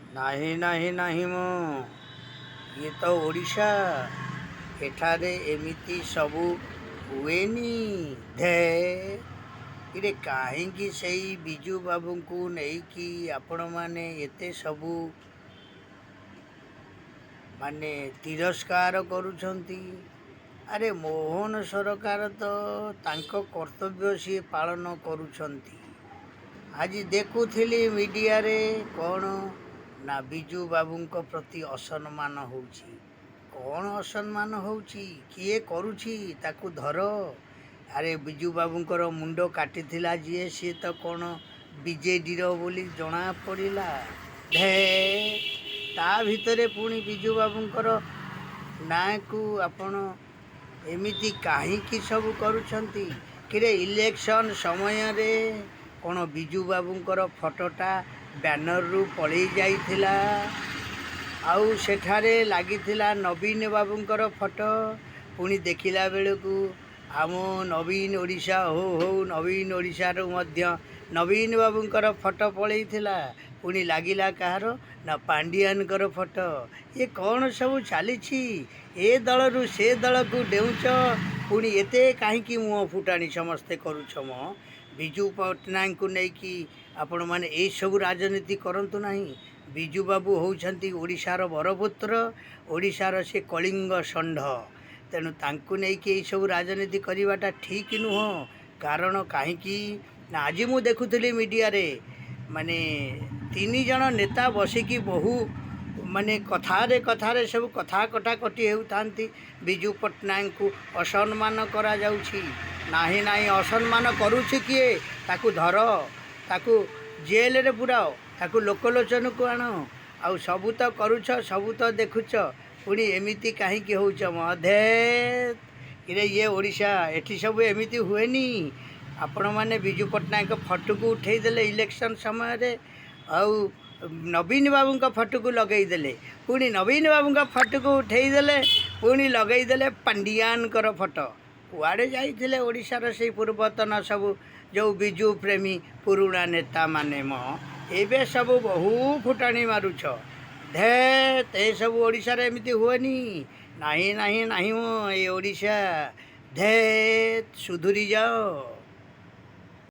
ନାହିଁ ନାହିଁ ନାହିଁ ମୁଁ ଇଏ ତ ଓଡ଼ିଶା। ଏଠାରେ ଏମିତି ସବୁ ହୁଏନି। ଧେ ଇରେ କାହିଁକି ସେଇ ବିଜୁ ବାବୁଙ୍କୁ ନେଇକି ଆପଣମାନେ ଏତେ ସବୁ ତିରସ୍କାର କରୁଛନ୍ତି? ଆରେ ମୋହନ ସରକାର ତ ତାଙ୍କ କର୍ତ୍ତବ୍ୟ ସିଏ ପାଳନ କରୁଛନ୍ତି। ଆଜି ଦେଖୁଥିଲି ମିଡ଼ିଆରେ କ'ଣ ନା ବିଜୁ ବାବୁଙ୍କ ପ୍ରତି ଅସମ୍ମାନ ହେଉଛି। କ'ଣ ଅସମ୍ମାନ ହେଉଛି? କିଏ କରୁଛି? ତାକୁ ଧର। ଆରେ ବିଜୁ ବାବୁଙ୍କର ମୁଣ୍ଡ କାଟିଥିଲା ଯିଏ, ସିଏ ତ କ'ଣ ବିଜେଡ଼ିର ବୋଲି ଜଣାପଡ଼ିଲା। ଧେ ତା ଭିତରେ ପୁଣି ବିଜୁ ବାବୁଙ୍କର ନାଁକୁ ଆପଣ ଏମିତି କାହିଁକି ସବୁ କରୁଛନ୍ତି? କିରେ ଇଲେକ୍ସନ୍ ସମୟରେ କ'ଣ ବିଜୁ ବାବୁଙ୍କର ଫଟୋଟା ବ୍ୟାନରରୁ ପଳେଇ ଯାଇଥିଲା? ଆଉ ସେଠାରେ ଲାଗିଥିଲା ନବୀନ ବାବୁଙ୍କର ଫଟୋ। ପୁଣି ଦେଖିଲା ବେଳକୁ ଆମ ନବୀନ ଓଡ଼ିଶା ହଉ ହଉ ନବୀନ ଓଡ଼ିଶାରୁ ମଧ୍ୟ ନବୀନ ବାବୁଙ୍କର ଫଟୋ ପଳେଇଥିଲା। ପୁଣି ଲାଗିଲା କାହାର ନା ପାଣ୍ଡିଆନଙ୍କର ଫଟୋ। ଏ କ'ଣ ସବୁ ଚାଲିଛି? ଏ ଦଳରୁ ସେ ଦଳକୁ ଡେଉଁଛ, ପୁଣି ଏତେ କାହିଁକି ମୁହଁ ଫୁଟାଣି ସମସ୍ତେ କରୁଛ ମ? ବିଜୁ ପଟ୍ଟନାୟକଙ୍କୁ ନେଇକି ଆପଣମାନେ ଏଇସବୁ ରାଜନୀତି କରନ୍ତୁ ନାହିଁ। ବିଜୁ ବାବୁ ହେଉଛନ୍ତି ଓଡ଼ିଶାର ବରପୁତ୍ର, ଓଡ଼ିଶାର ସେ କଳିଙ୍ଗ ଷଣ୍ଢ। ତେଣୁ ତାଙ୍କୁ ନେଇକି ଏଇସବୁ ରାଜନୀତି କରିବାଟା ଠିକ୍ ନୁହଁ। କାରଣ କାହିଁକି ନା ଆଜି ମୁଁ ଦେଖୁଥିଲି ମିଡ଼ିଆରେ 3 ଜଣ ନେତା ବସିକି ବହୁ କଥାରେ ସବୁ କଥା କଟାକଟି ହେଉଥାନ୍ତି। ବିଜୁ ପଟ୍ଟନାୟକଙ୍କୁ ଅସମ୍ମାନ କରାଯାଉଛି। ନାହିଁ ନାହିଁ, ଅସମ୍ମାନ କରୁଛି କିଏ? ତାକୁ ଧର, ତାକୁ ଜେଲରେ ପୁରାଅ, ତାକୁ ଲୋକଲୋଚନକୁ ଆଣ। ଆଉ ସବୁ ତ କରୁଛ, ସବୁ ତ ଦେଖୁଛ, ପୁଣି ଏମିତି କାହିଁକି ହେଉଛ ମ? ଧେ ଇରେ ଇଏ ଓଡ଼ିଶା, ଏଠି ସବୁ ଏମିତି ହୁଏନି। ଆପଣମାନେ ବିଜୁ ପଟ୍ଟନାୟକ ଫଟୋକୁ ଉଠେଇ ଦେଲେ ଇଲେକ୍ସନ୍ ସମୟରେ, ଆଉ ନବୀନ ବାବୁଙ୍କ ଫଟୋକୁ ଲଗେଇଦେଲେ। ପୁଣି ନବୀନ ବାବୁଙ୍କ ଫଟୋକୁ ଉଠେଇ ଦେଲେ, ପୁଣି ଲଗେଇଦେଲେ ପାଣ୍ଡିଆନଙ୍କର ଫଟୋ। କୁଆଡ଼େ ଯାଇଥିଲେ ଓଡ଼ିଶାର ସେଇ ପୂର୍ବତନ ସବୁ ଯେଉଁ ବିଜୁ ପ୍ରେମୀ ପୁରୁଣା ନେତାମାନେ ମ? ଏବେ ସବୁ ବହୁ ଫୁଟାଣି ମାରୁଛ। ଧେ ଏସବୁ ଓଡ଼ିଶାରେ ଏମିତି ହୁଏନି। ନାହିଁ ନାହିଁ ନାହିଁ ମ, ଏ ଓଡ଼ିଶା। ଧେ ସୁଧୁରି ଯାଅ।